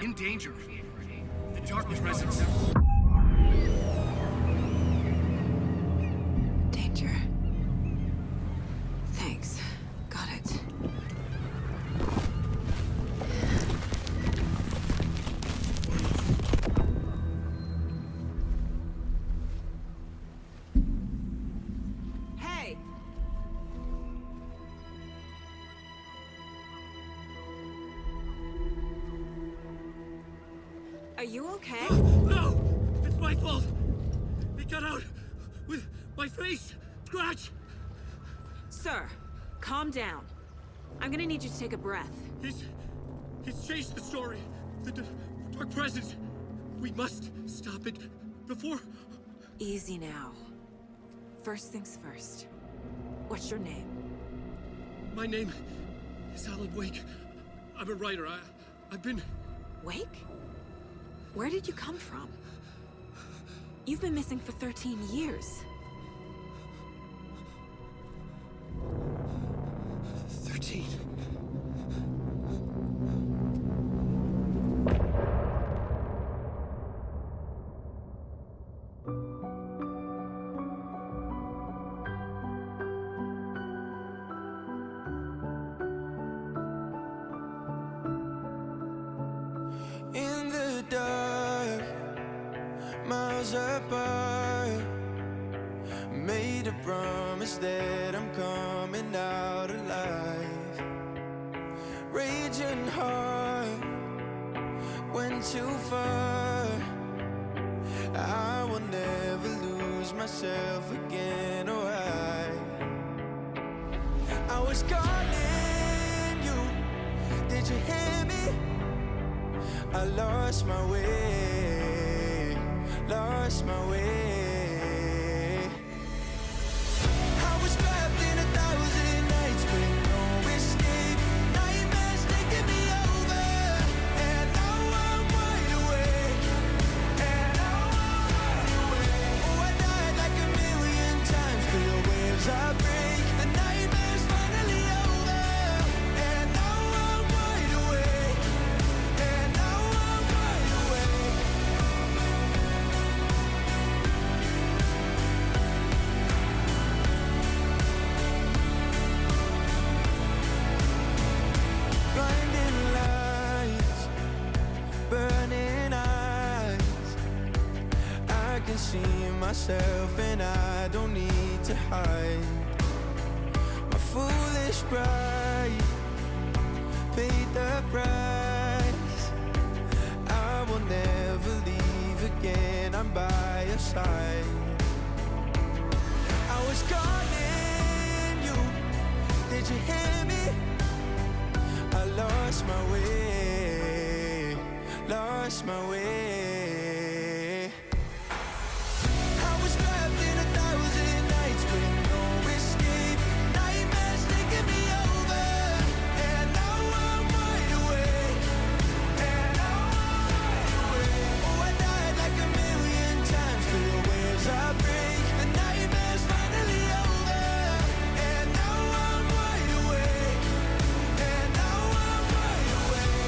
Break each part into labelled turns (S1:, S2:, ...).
S1: In danger. The dark presence.
S2: Danger. Thanks. Got it. Hey! Are you okay?
S1: No! It's my fault! It got out with my face scratch!
S2: Sir, calm down. I'm gonna need you to take a breath.
S1: He's chased the story. The dark presence. We must stop it before...
S2: Easy now. First things first. What's your name?
S1: My name is Alan Wake. I'm a writer. I've been...
S2: Wake? Where did you come from? You've been missing for 13 years.
S1: 13.
S3: In the dark, miles apart, made a promise that I'm coming out alive. Raging heart, went too far. I will never lose myself again, or I was calling you, did you hear me? I lost my way, lost my way. I was trapped in 1,000 nights with no escape. Nightmares taking me over, and now I'm wide awake. And now I'm wide awake. Oh, I died like 1,000,000 times, feel the waves I break. The nightmare's finally over, and now I'm wide awake. And now I'm wide awake. Blinding lights, burning eyes. I can see myself and I don't need to hide. My foolish pride paid the price. I will never leave again, I'm by your side. I was calling you, did you hear me? I lost my way, lost my way. I was trapped in 1,000 nights with no escape. Nightmares taking me over, and now I'm wide awake. And now I'm wide awake. Oh, I died like 1,000,000 times, feel the waves I break. The nightmare's finally over, and now I'm wide awake. And now I'm wide awake.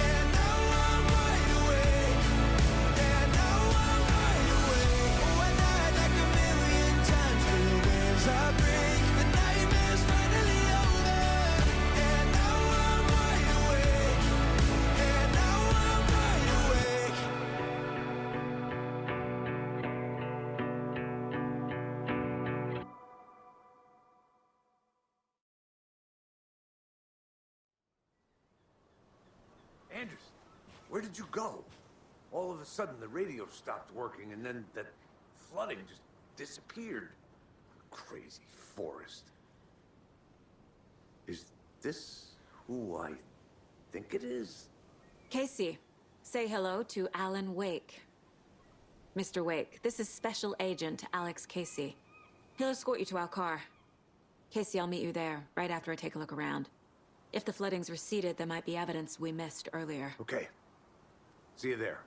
S3: And now I'm wide awake. And now I'm wide awake. Oh, I died like 1,000,000 times, feel the waves I break. The nightmare's finally over, and now I'm wide awake. And now I'm wide awake.
S4: Anderson, where did you go? All of a sudden, the radio stopped working, and then that flooding just disappeared. Crazy forest. Is this who I think it is?
S2: Casey, say hello to Alan Wake. Mr. Wake, this is Special Agent Alex Casey. He'll escort you to our car. Casey, I'll meet you there, right after I take a look around. If the flooding's receded, there might be evidence we missed earlier.
S4: Okay. See you there.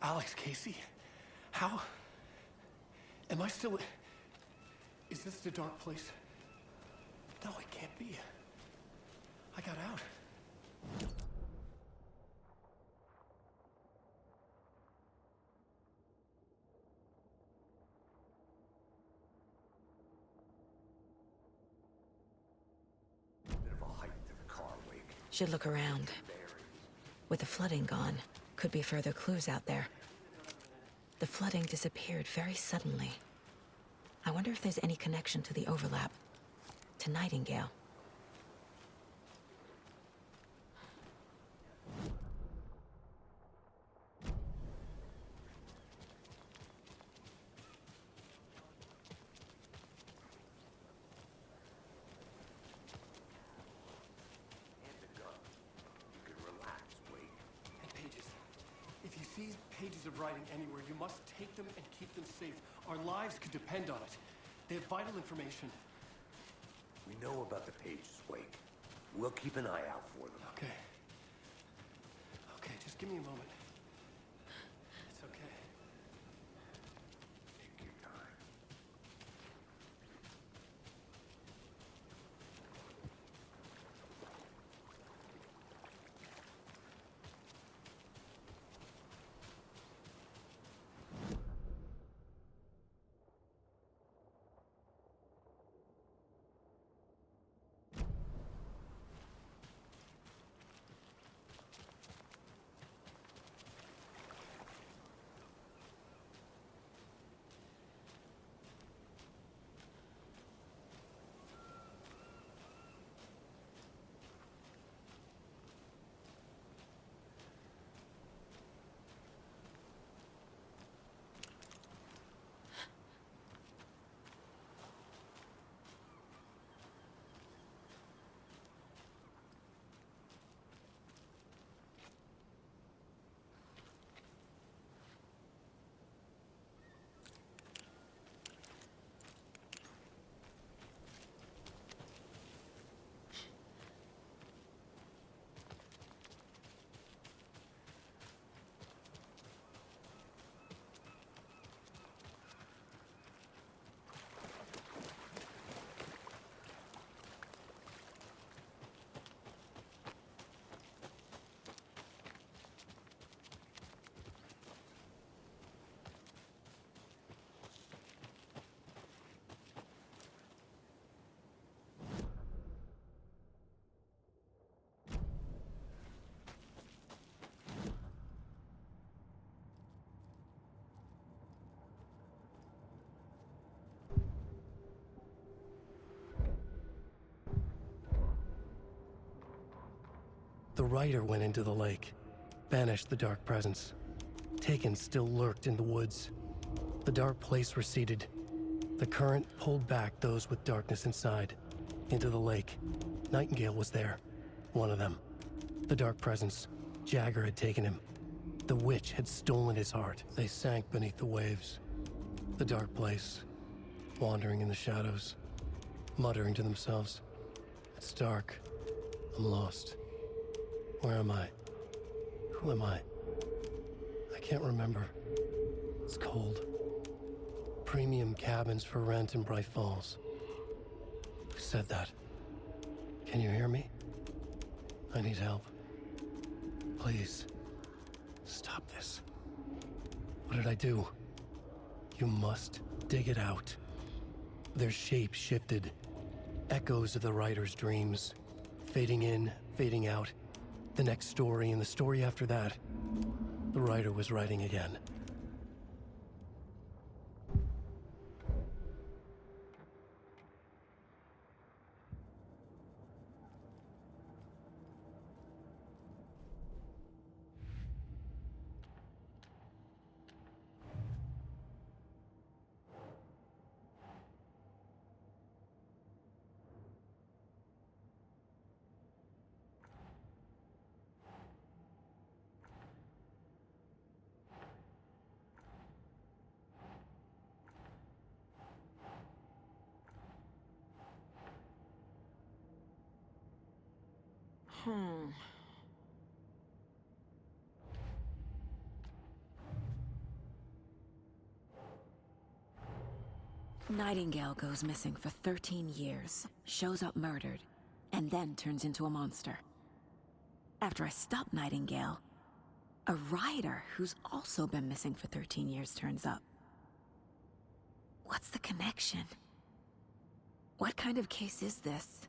S5: Alex Casey, How? Am I still... Is this the dark place? No, it can't be. I got out.
S4: Bit of a hike to the car, Wake.
S2: Should look around. With the flooding gone, could be further clues out there. The flooding disappeared very suddenly. I wonder if there's any connection to the overlap. To Nightingale.
S5: Pages of writing anywhere. You must take them and keep them safe. Our lives could depend on it. They have vital information.
S4: We know about the pages, Wake. We'll keep an eye out for them.
S5: Okay. Okay, just give me a moment. It's okay.
S4: Take your time.
S5: The writer went into the lake, banished the dark presence. Taken still lurked in the woods. The dark place receded. The current pulled back those with darkness inside, into the lake. Nightingale was there, one of them. The dark presence, Jagger had taken him. The witch had stolen his heart. They sank beneath the waves. The dark place, wandering in the shadows, muttering to themselves. It's dark. I'm lost. Where am I? Who am I? I can't remember. It's cold. Premium cabins for rent in Bright Falls. Who said that? Can you hear me? I need help. Please. Stop this. What did I do? You must dig it out. Their shape shifted. Echoes of the writer's dreams. Fading in, fading out. The next story and the story after that. The writer was writing again.
S2: Nightingale goes missing for 13 years, shows up murdered, and then turns into a monster. After I stop Nightingale, a rider who's also been missing for 13 years turns up. What's the connection? What kind of case is this?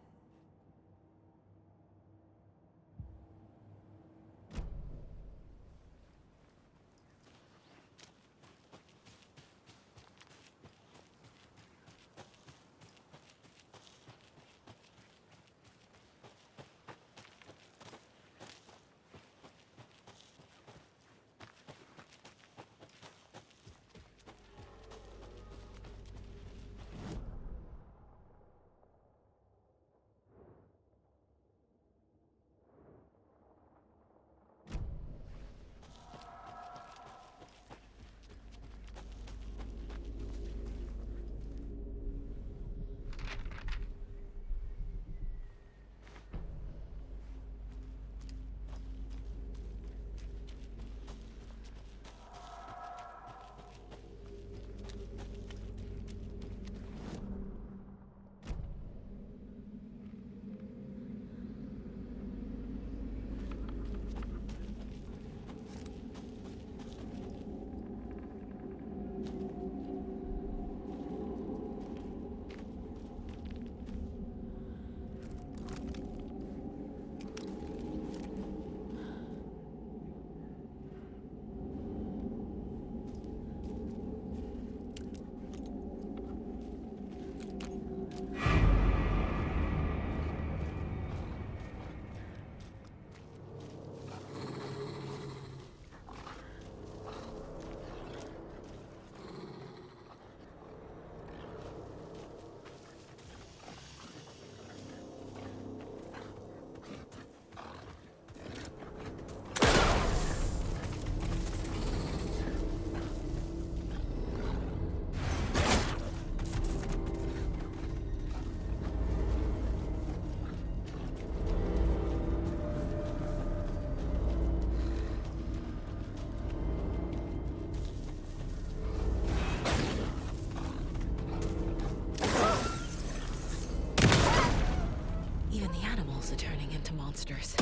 S2: Even the animals are turning into monsters.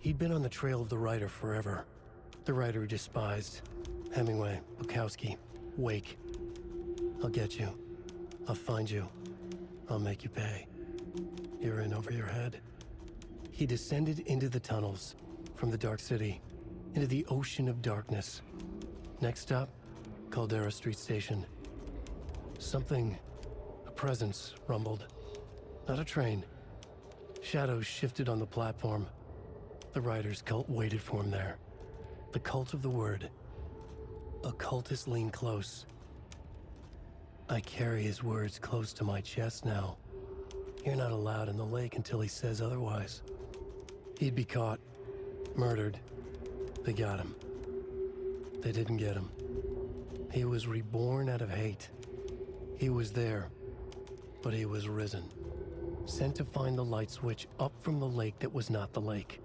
S5: He'd been on the trail of the writer forever. The writer he despised. Hemingway, Bukowski, Wake. I'll get you. I'll find you. I'll make you pay. You're in over your head. He descended into the tunnels, from the Dark City, into the ocean of darkness. Next stop, Caldera Street Station. Something, a presence, rumbled. Not a train. Shadows shifted on the platform. The writer's cult waited for him there. The cult of the word. Occultists lean close. I carry his words close to my chest now. You're not allowed in the lake until he says otherwise. He'd be caught. Murdered. They got him. They didn't get him. He was reborn out of hate. He was there, but he was risen. Sent to find the light switch up from the lake that was not the lake.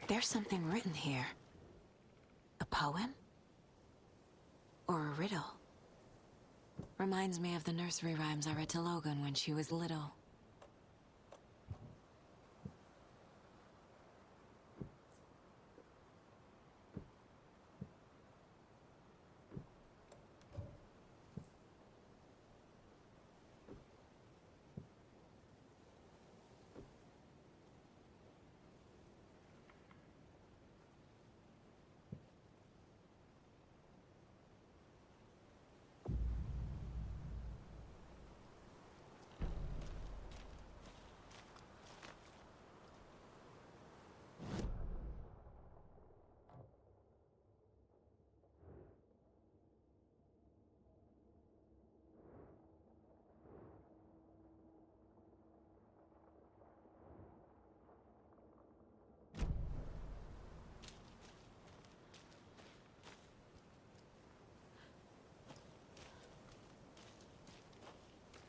S2: There's something written here. A poem? Or a riddle? Reminds me of the nursery rhymes I read to Logan when she was little.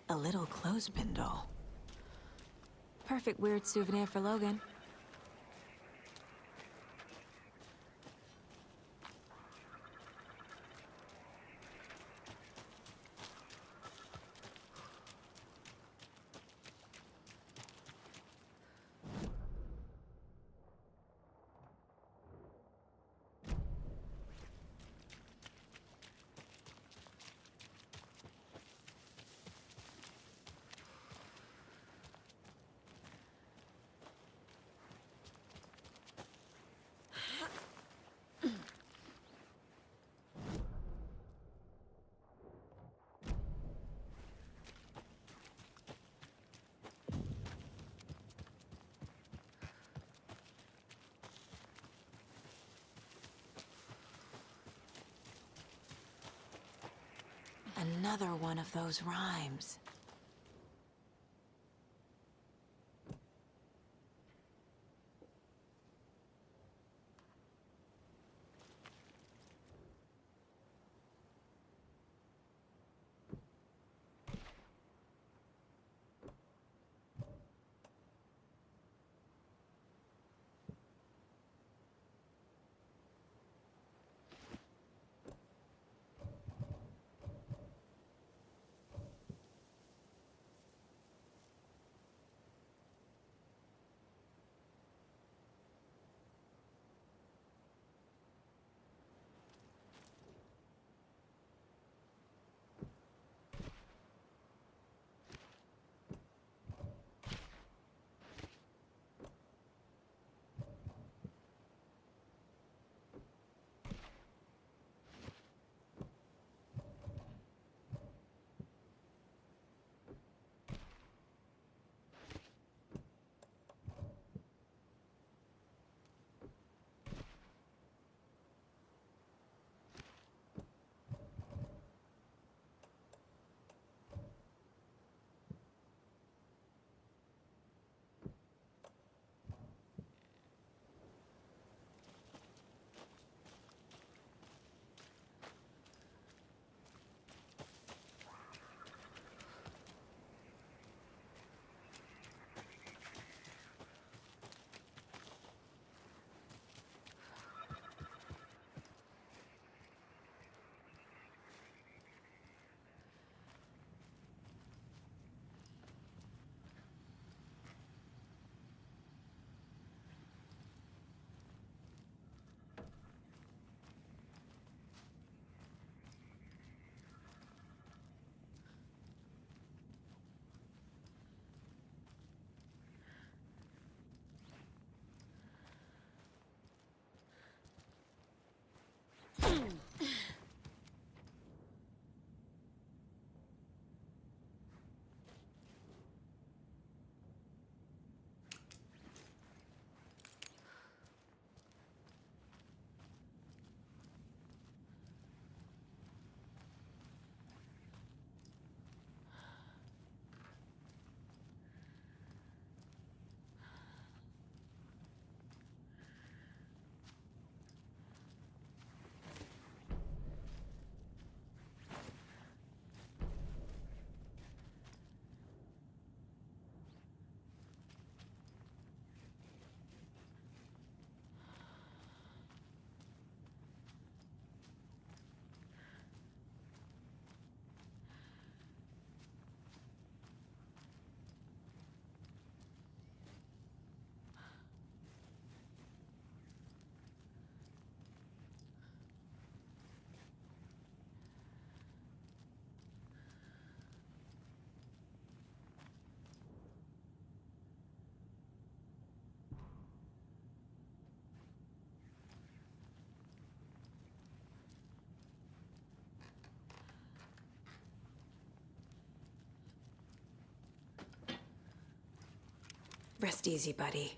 S2: A little clothespin doll. Perfect weird souvenir for Logan. Another one of those rhymes. Rest easy, buddy.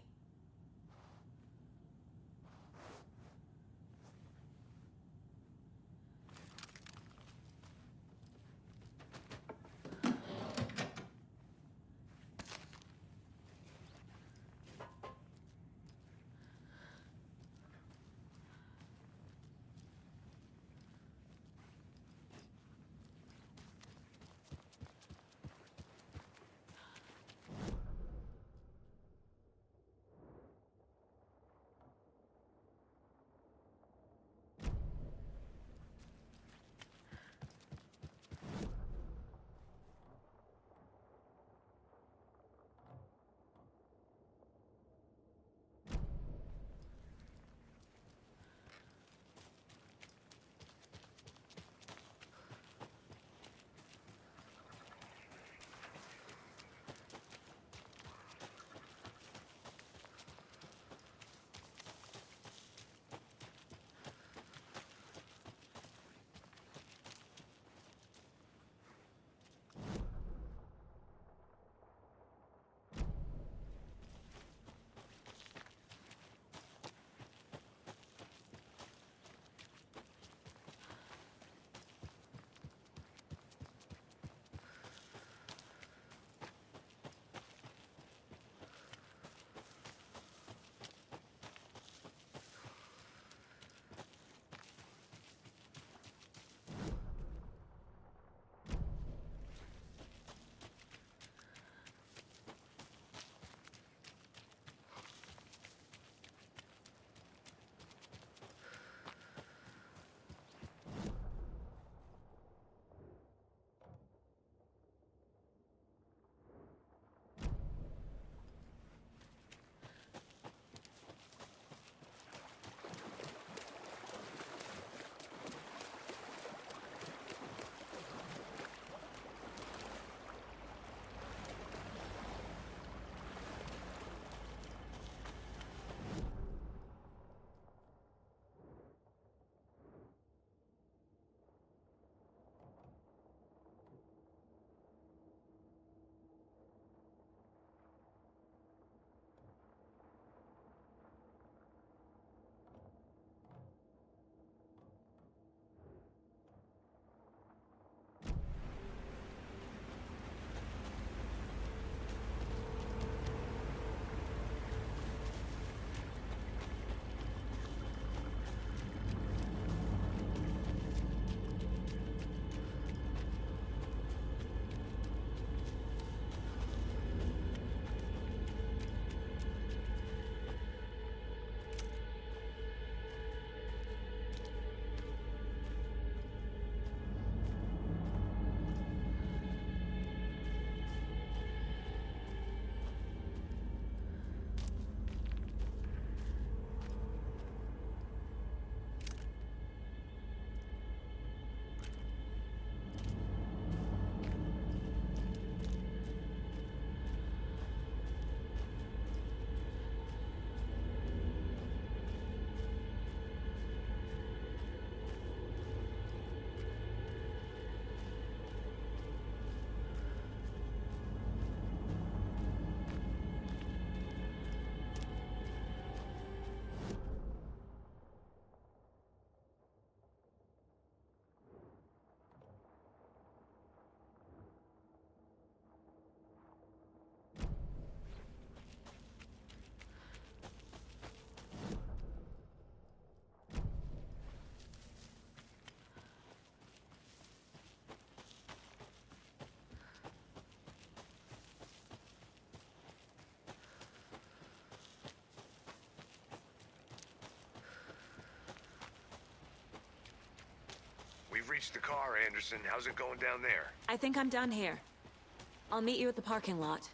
S4: We've reached the car, Anderson. How's it going down there?
S2: I think I'm done here. I'll meet you at the parking lot.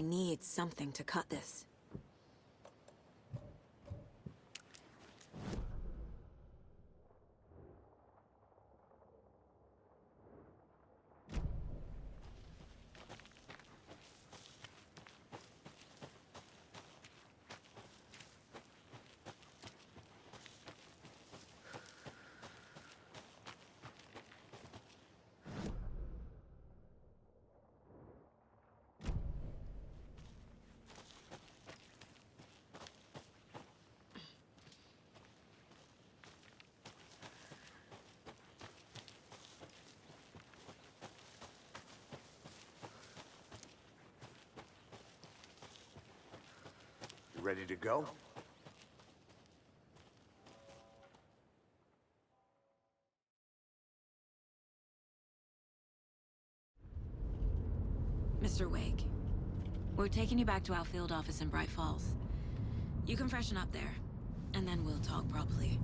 S2: I need something to cut this.
S4: You ready to go?
S2: Mr. Wake, we're taking you back to our field office in Bright Falls. You can freshen up there, and then we'll talk properly.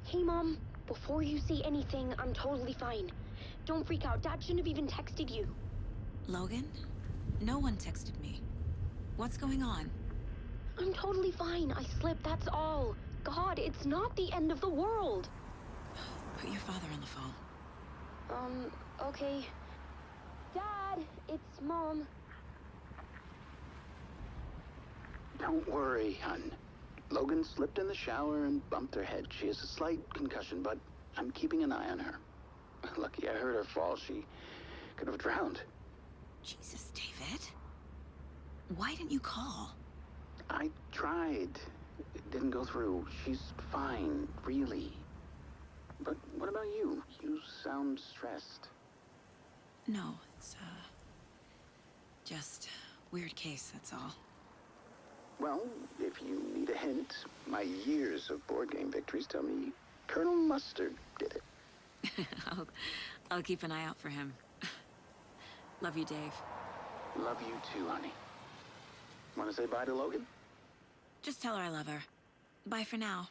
S6: Hey, Mom. Before you say anything, I'm totally fine. Don't freak out. Dad shouldn't have even texted you.
S2: Logan? No one texted me. What's going on?
S6: I'm totally fine. I slipped, that's all. God, it's not the end of the world.
S2: Put your father on the phone.
S6: Okay. Dad, it's Mom.
S7: Don't worry, hon. Logan slipped in the shower and bumped her head. She has a slight concussion, but I'm keeping an eye on her. Lucky I heard her fall. She could have drowned.
S2: Jesus, David. Why didn't you call?
S7: I tried. It didn't go through. She's fine, really. But what about you? You sound stressed.
S2: No, it's, just weird case, that's all.
S7: Well, if you need a hint, my years of board game victories tell me Colonel Mustard did it.
S2: I'll keep an eye out for him. Love you, Dave.
S7: Love you too, honey. Want to say bye to Logan?
S2: Just tell her I love her. Bye for now.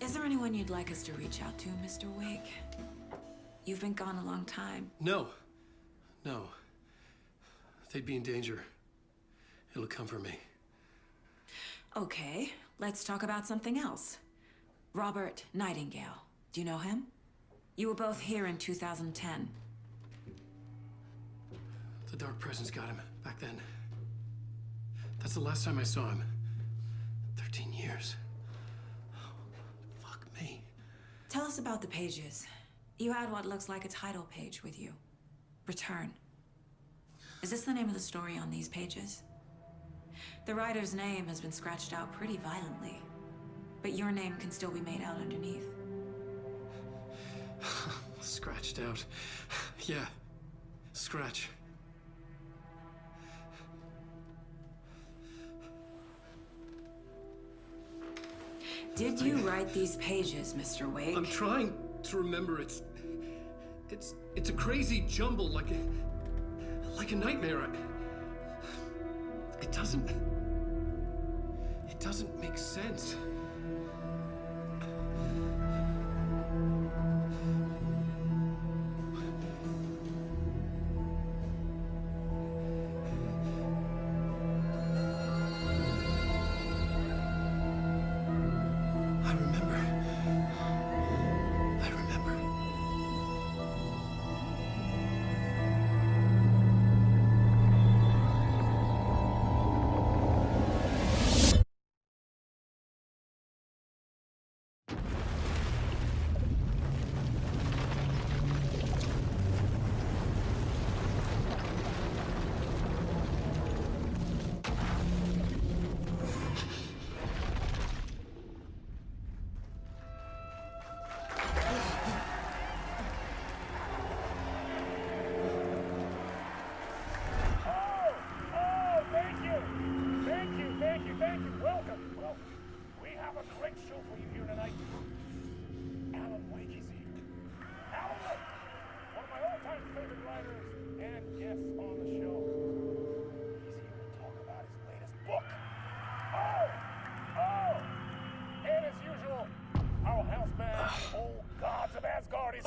S2: Is there anyone you'd like us to reach out to, Mr. Wake? You've been gone a long time.
S5: No. No. They'd be in danger. It'll come for me.
S2: Okay, let's talk about something else. Robert Nightingale. Do you know him? You were both here in 2010.
S5: The Dark Presence got him back then. That's the last time I saw him. 13 years. Fuck me.
S2: Tell us about the pages. You had what looks like a title page with you. Return. Is this the name of the story on these pages? The writer's name has been scratched out pretty violently, but your name can still be made out underneath.
S5: Scratched out. Yeah. Scratch.
S2: Did you write these pages, Mr. Wake?
S5: I'm trying to remember. It's a crazy jumble, like a nightmare. It doesn't make sense.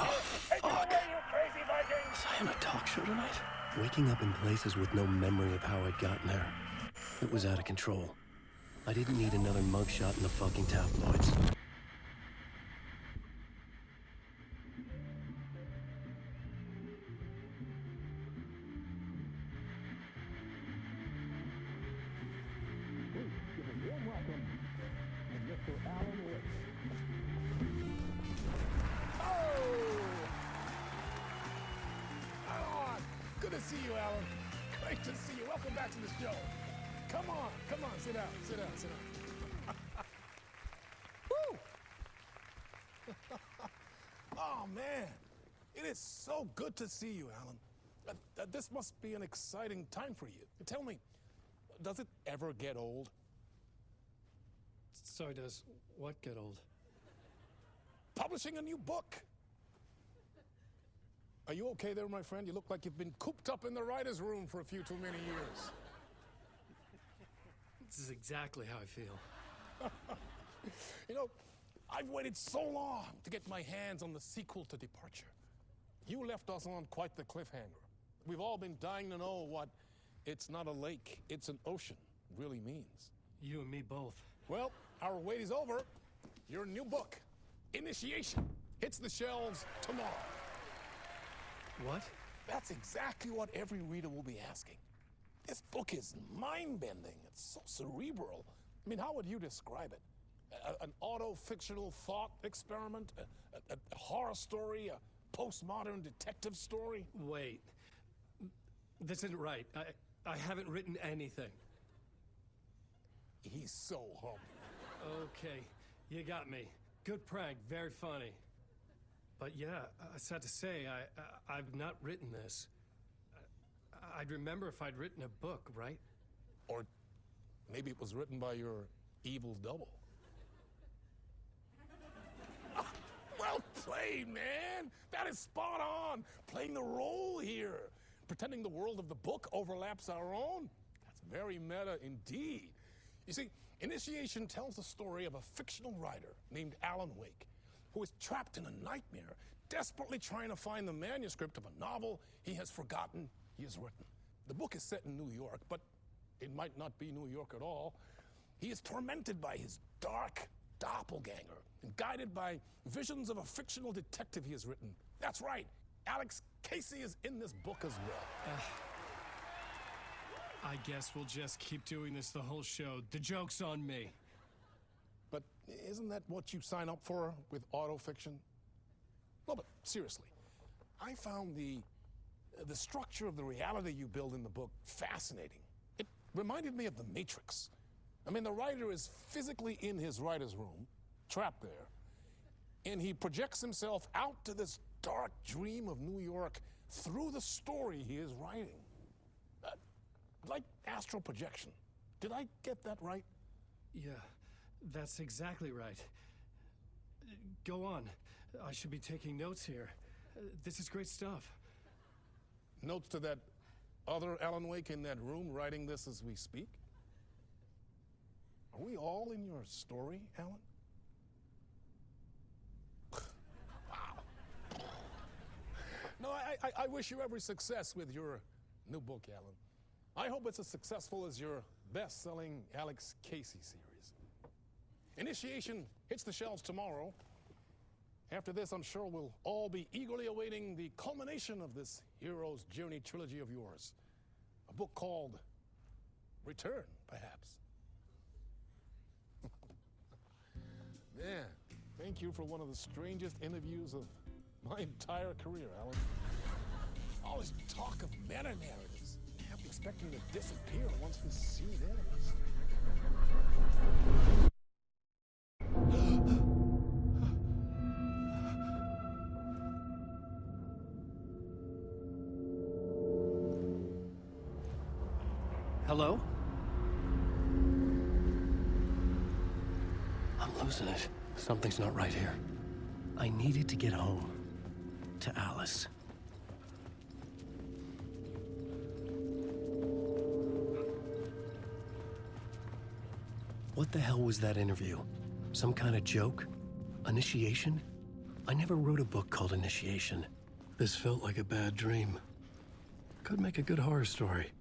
S5: Fuck. Was I on a talk show tonight? Waking up in places with no memory of how I'd gotten there. It was out of control. I didn't need another mugshot in the fucking tabloids.
S8: Good to see you, Alan. Great to see you. Welcome back to the show. Come on, sit down, sit down, sit down. Woo! Oh, man. It is so good to see you, Alan. This must be an exciting time for you. Tell me, does it ever get old?
S5: Sorry, does what get old?
S8: Publishing a new book. Are you okay there, my friend? You look like you've been cooped up in the writer's room for a few too many years.
S5: This is exactly how I feel.
S8: You know, I've waited so long to get my hands on the sequel to Departure. You left us on quite the cliffhanger. We've all been dying to know what "it's not a lake, it's an ocean" really means.
S5: You and me both.
S8: Well, our wait is over. Your new book, Initiation, hits the shelves tomorrow.
S5: What?
S8: That's exactly what every reader will be asking. This book is mind-bending. It's so cerebral. I mean, how would you describe it? An auto-fictional thought experiment? A horror story? A postmodern detective story?
S5: Wait. This isn't right. I haven't written anything.
S8: He's so humble.
S5: Okay, you got me. Good prank, very funny. But yeah, sad to say, I've not written this. I'd remember if I'd written a book, right?
S8: Or maybe it was written by your evil double. Well played, man! That is spot on! Playing the role here. Pretending the world of the book overlaps our own. That's very meta indeed. You see, Initiation tells the story of a fictional writer named Alan Wake, who is trapped in a nightmare, desperately trying to find the manuscript of a novel he has forgotten he has written. The book is set in New York, but it might not be New York at all. He is tormented by his dark doppelganger and guided by visions of a fictional detective he has written. That's right, Alex Casey is in this book as well.
S5: I guess we'll just keep doing this the whole show. The joke's on me.
S8: But isn't that what you sign up for with autofiction? No, but seriously, I found the structure of the reality you build in the book fascinating. It reminded me of The Matrix. I mean, the writer is physically in his writer's room, trapped there, and he projects himself out to this dark dream of New York through the story he is writing. Like astral projection. Did I get that right?
S5: Yeah, that's exactly right. Go on. I should be taking notes here. This is great stuff.
S8: Notes to that other Alan Wake in that room writing this as we speak? Are we all in your story, Alan? Wow. No, I wish you every success with your new book, Alan. I hope it's as successful as your best-selling Alex Casey series. Initiation hits the shelves tomorrow. After this, I'm sure we'll all be eagerly awaiting the culmination of this hero's journey trilogy of yours. A book called Return, perhaps. Man, thank you for one of the strangest interviews of my entire career, Alan. All this talk of meta-narratives. I'm expecting to disappear once the scene ends.
S5: Hello? I'm losing it. Something's not right here. I needed to get home. To Alice. What the hell was that interview? Some kind of joke? Initiation? I never wrote a book called Initiation. This felt like a bad dream. Could make a good horror story.